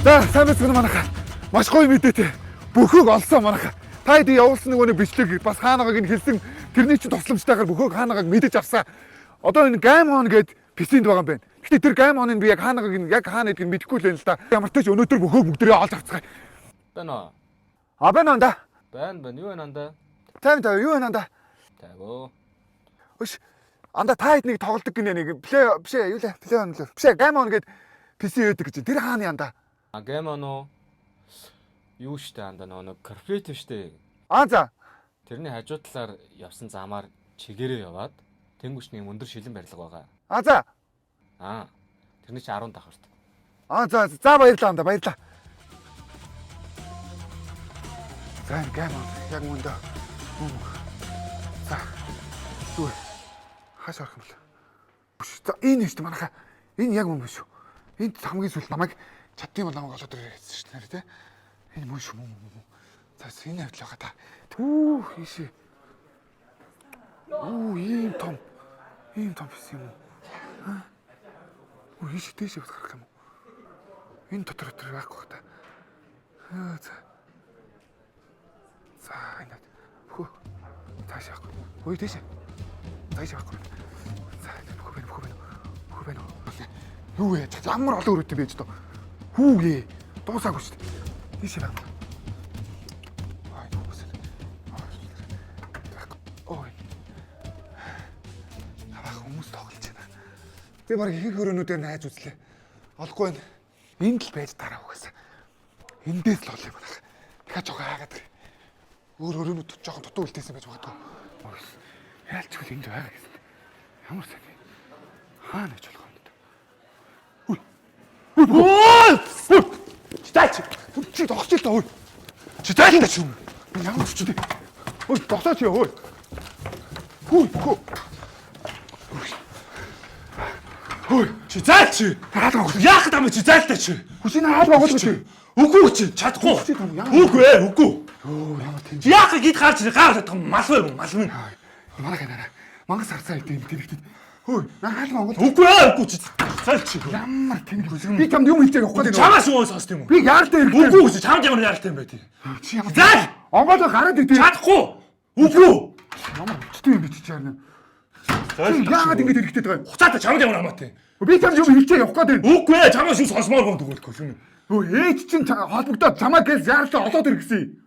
За сайн байна манайха. Маш гоё мэдээтэй. Бөхөөг олсон манайха. Та хэд явуулсан нөгөө бичлэг бас хаанагааг нь хэлсэн тэрний чинь тусламжтайгаар бөхөөг хаанагааг мэдэж авсан. Одоо энэ гаймон гээд писэнд байгаа юм байна. Гэтэ тэр гаймоныг би яг хаанагааг нь яг хаана гэдгийг мэдэхгүй л байна л да. Ямар ч тач өнөөдөр бөхөөг бүгдээ олж авцгаая. Байна уу? А байна да. Байна. Юу байна анда? Тайм таа юу байна да? Тайгоо. Өш анда та хэд нэг тоглолдог гинэ нэг плей биш ээ юу лээ плей он л биш ээ гаймон гээд писэ яадаг гэж тэр хааны анда. А гаймон уу? Юу штэ анда нэг корпоратив штэ. Аа за. Тэрний хажуу талаар явсан замаар чигээрээ яваад тэнгүүчний өндөр шилэн барилга байгаа. Аа за. Аа. Тэрний чи 10 давхарт. Аа за баярлалаа анда баярлалаа. За гаймон яг мөндөө. За. Юу хаш орох юм бэ? За энэ шүү дээ манайха. Энэ яг мөн биш шүү. Энд хамгийн сүүл намайг чаддсан бол намайг олоод ирсэн шүү дээ тий. Энэ мөн шүү мөн. За энэ хавтал байгаа та. Хийшээ. Ийм том биш юм уу? Хийшээ дэше гарах юм уу? Энэ дотор байхгүй та. За энэ. Хөө. Тааш яах вэ? Дэше. Тааш яах вэ? Хөө байна. Юу яаж ямар олон өрөөтэй байж доо. Хүүгээ. Дуусаагүй шүү дээ. Тийш байна. Хүмүүс тоглож байна. Би баг их хөрөөнүүдээр найз үзлээ. Олохгүй байна. Энд л байж дараа угаасаа. Эндээс л ол юм байна. Дахиад жоо хаагаад гэр. Өөр хөрөөнүүд жоохон дутуу үлдээсэн байж магадгүй. Яалч хөл энд байгаа гэсэн. Ямар сайн. Хаана ч болох юм даа. Читаач. Чи тогсч л даа. Читаач л чи. Ямар ч чи. Тогсооч ёо. Чи заалч. Яах гэдэг юм чи заалтай чи. Хүсний хаалга болгож чи. Үгүй чи чадахгүй. Үгүй үгүй. Ямар тийм. Яах гээд гарч гар чадах мал бай мал минь. Манай ханаа. Мангас харцаа идэв тэрэгтэй. Хөөе, наа хаалга болгож. Үгүй чи заалч. Ямар тийм. Би чамд юм хэлж байгаа байхгүй. Чамаас юу сонсд юм уу? Би яаралтай ирэх. Үгүй чи чамд ямар яаралтай юм бэ тий. Чи ямар. Заал. Онгоолоо гараад идэв. Чадахгүй. Үгүй. Ямар өчтөө юм би чи чарна. Яагаад ингэж хэрэгтэй байгаа юм? Хуцаатай чамд ямар хамаатай. Би чамд юм хэлж явах гээд байна. Үгүй чамаас юу сонсмоор гоо тэгвэл юм. Ээж чинь холбогдоод чамаа гээл яаралтай олоод иргэсэн.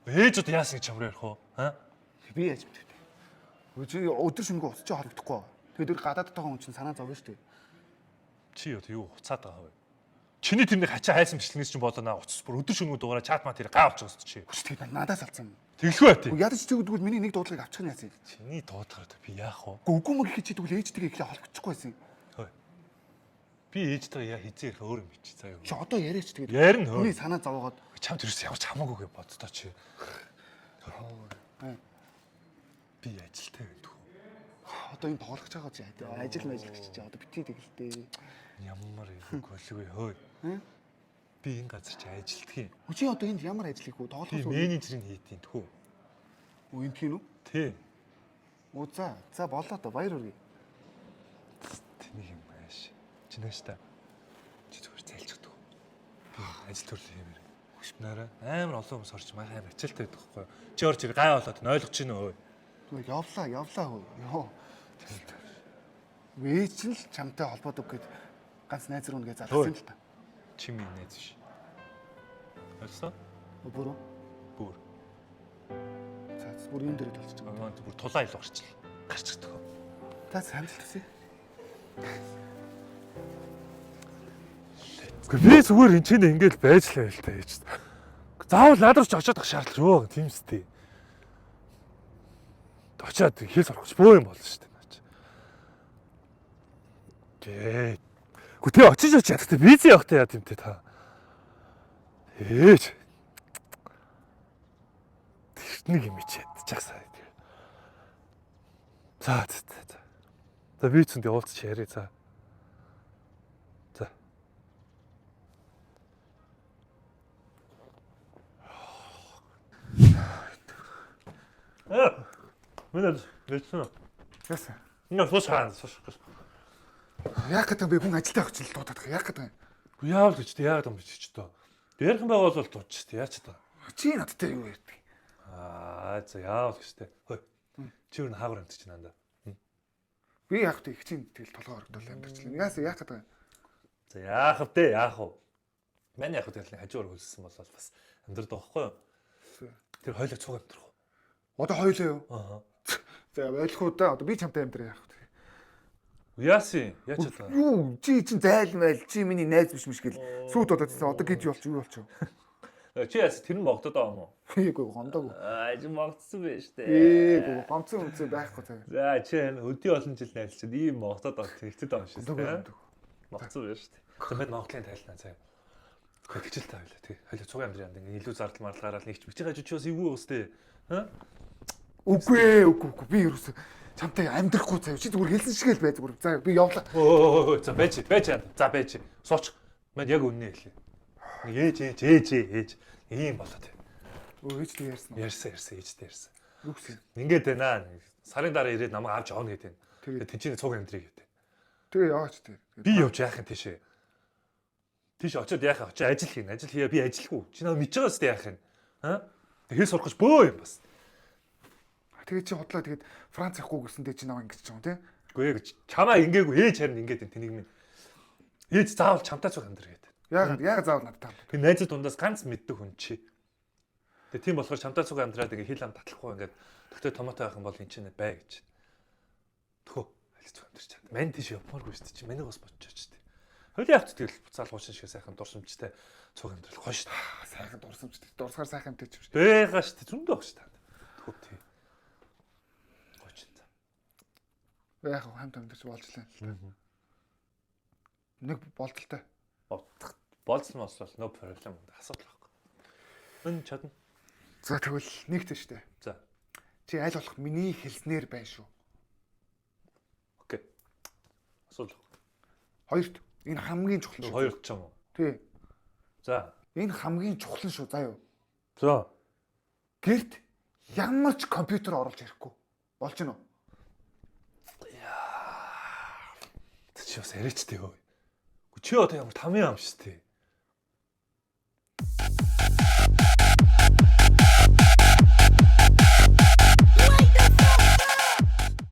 Ээж одоо яасан гэж чамраа ярих уу? Би яаж мэдвэ? Чи өдөр шөнөгүй уцч холбогдохгүй. Тэгээд өөр гадаадд байгаа хүн чинь санаа зовно шүү дээ. Чи одоо юу хуцаад байгаа вэ? Чиний тэрний хачаа хайсан бичлэгнээс чинь болоо уцс бүр өдөр шөнөгүй дугаараа чат мат хэрэг гай авчих чи. Хүчтэй байна. Надаас алдсан юм. Тэглэхгүй бай тий. Ядаж тэгвэл миний нэг дуудлагыг авчих нь яасан. Чиний дуудлагаар би яах вэ? Үгүй мөр ихэ чи тэгвэл ээжтэйгээ ихлэ холбочихгүй байсан. Би ээжтэйгээ хизээ ирэх өөр юм бич заа юу. Чи одоо яриач тэгээд. Ярина хөө. Миний санаа зовоогоод чамд ерөөс ямар ч хамаагүй боддоо чи. Би ажилтай байдаг. Одоо энэ тоглож байгаа чи ажил гэж чи одоо битгий тэгэлтэй. Ямар юм голгүй хөөе. Би энэ газар чи ажилтдаг юм. Чи одоо энд ямар ажил хийх вэ? Тоглох уу? Менежерийн хийдیں۔ Тхүү. Энд хийнү? Тий. За болоо то баяр хүргэе. Тэнийг юм ааш. Чинээш та. Чи зүгээр зайлчихдаг. Би ажил төрлөө хиймээр. Хөшмнараа амар олон хүмүүс орж маань амар ачаалтай байдаг байхгүй юу? Чи орж ирээ гай болоод нь ойлгож чинь өө. Тэгвэл явлаа хөө. Йоо. Вээч л чамтай холбоодог гэд ганц найз руу нэгэ залгасан л та. Чи минь найз биш. Ойлсон? Бүр. За бүр юм дээр толчих. Маа бүр тулаа ил орчлаа. Гарчихдаг. Та самжилт үсэ. Би зүгээр энэ ч ингээл байж л байл та ээж. Заавал над руу ч очиод ах шаардлага юу тийм сте. Очиод хэл сурах бөө юм болно шүү дээ. Гээ. Гүтээ очиж чаддаг виз явахтай яа тийм та. Ээж. Нэг юм чи ядчихсаа. За. За би ч зөнд явуулчих яриа за. Мэнэ хэлсэн. Яасан? Яа сууш. Яах гэдэг би хүн ажилдаа очил дуудаад яах гэдэг юм. Яавал гэж тэ яагаад юм бэ ч тоо. Ярих юм байгаа бол дууч тэ яач та. Чи надтай юу ярьдаг? За яавал гэж тэ. Хөөе. Чи юу хаагур амтч чинь андаа. Би яах вэ? Их чинь тэгэл толгой орогдол амьдэрчлээ. Яах гэдэг вэ? За яах вэ? Яах вэ? Мань яах вэ тэгэл хажуугаар хөлссөн бол бас амьдрал доохгүй юу? Тэр хоёлоо цуг амьдрах уу? Одоо хоёлоо юу? Аа. За ойлгох уу да. Одоо би чамтай амьдраа яах вэ? Яасын? Яач та. Юу? Чи чинь зайлмайл. Чи миний найз биш мш гэл. Сүйд бодоодсэн. Одоо гэж юу болчих? Чи яас тэр нь могдод байгаа юм уу? Ээггүй гомдоогүй. Чи могдсон байж тээ. Ээггүй гомцсон үнцээ байхгүй цаа. За чи энэ өдөө олон жил найзлчихэд ийм могдод байгаа тэгтэд байгаа шүү дээ. Могцсон байж тээ. За мэд Монголын тайлнаа цаа. Гэхдээ хичээл таа байлаа тий. Хоёул цуг амьдрын анд ингээ илүү зардал марлахаараа нэгч бичиг хажуучаас эвгүй өстэй. Ха? Үгүй. Би ерөөсө чамтай амьдрахгүй цаа. Чи зүгээр хэлсэн шиг л байж зүгээр. За би явлаа. За байж. За байж. Сууч. Мэд яг үннээ хэлээ. Ээж. Ийм болоо тий. Ээж тийм ярьсан уу? Ярьсан ээжтэй ярьсан. Юу гэсэн? Ингээд байна. Сарын дараа ирээд намайг авч явна гэдэг. Тэгээд тэнцний цуг амьдрий гэдэг. тэгээ яваач тий. Би явж яах юм тийшээ. Тийш очиод яах вэ? Очиж ажил хийн. Ажил хийе би ажилгүй. Чи намайг мэдж байгаа үстэй яах юм? Аа? Хэл сурах гэж бөө юм бас. Тэгээд чи хотлоо тэгээд Франц явахгүй гэсэндээ чи намайг ингэж ч юм тий. Үгүй ээ гэж чамаа ингээгүй ээж харин ингээд тэнийг минь. Ээж заавал чамтай цуг амьдрий гэдэг. Яг заавал надтай. Тэр найзууд дундаас ганц мэддэг хүн чи. Тэгээ тийм болохоор чамтай цуг амьдраад ингээ хил ам татлахгүй ингээд тэгтээ томоотой байх юм бол эн чинь бай гэж. Тхөө аль цуг амьдрч чад. Мань тийш явмааргүй шүү дээ. Чи миний бас бодчихооч тий. Хойлоо явт тэгэл буцаал хуушин шиг сайхан дурсамжтай цуг амьдрал гоё шүү дээ. Сайхан дурсамжтай. Дурсгаар сайхан амтай ч юм шиг. Бэгаа шүү дээ. Зөндөө баг шүү дээ. Тхөө тий. Гоё ч энэ. Яг хамт амьдарч болж лээ. Нэг болтолтой. Болцсон мослол no problem асуудал байхгүй. Энэ чадна. За тэгвэл нэгтэй штэ. За. Чи аль болох миний хэлснээр байна шүү. Окей. Асуудал. Хоёрт энэ хамгийн чухал шүү. Хоёрт ч юм уу. Тий. За. Энэ хамгийн чухал шүү заа юу. За. Гэрт ямар ч компьютер оруулж ирэхгүй. Болж гинөө. Чи бас яриачтэй юу? Чи одоо ямар тамийн ам шүү дээ.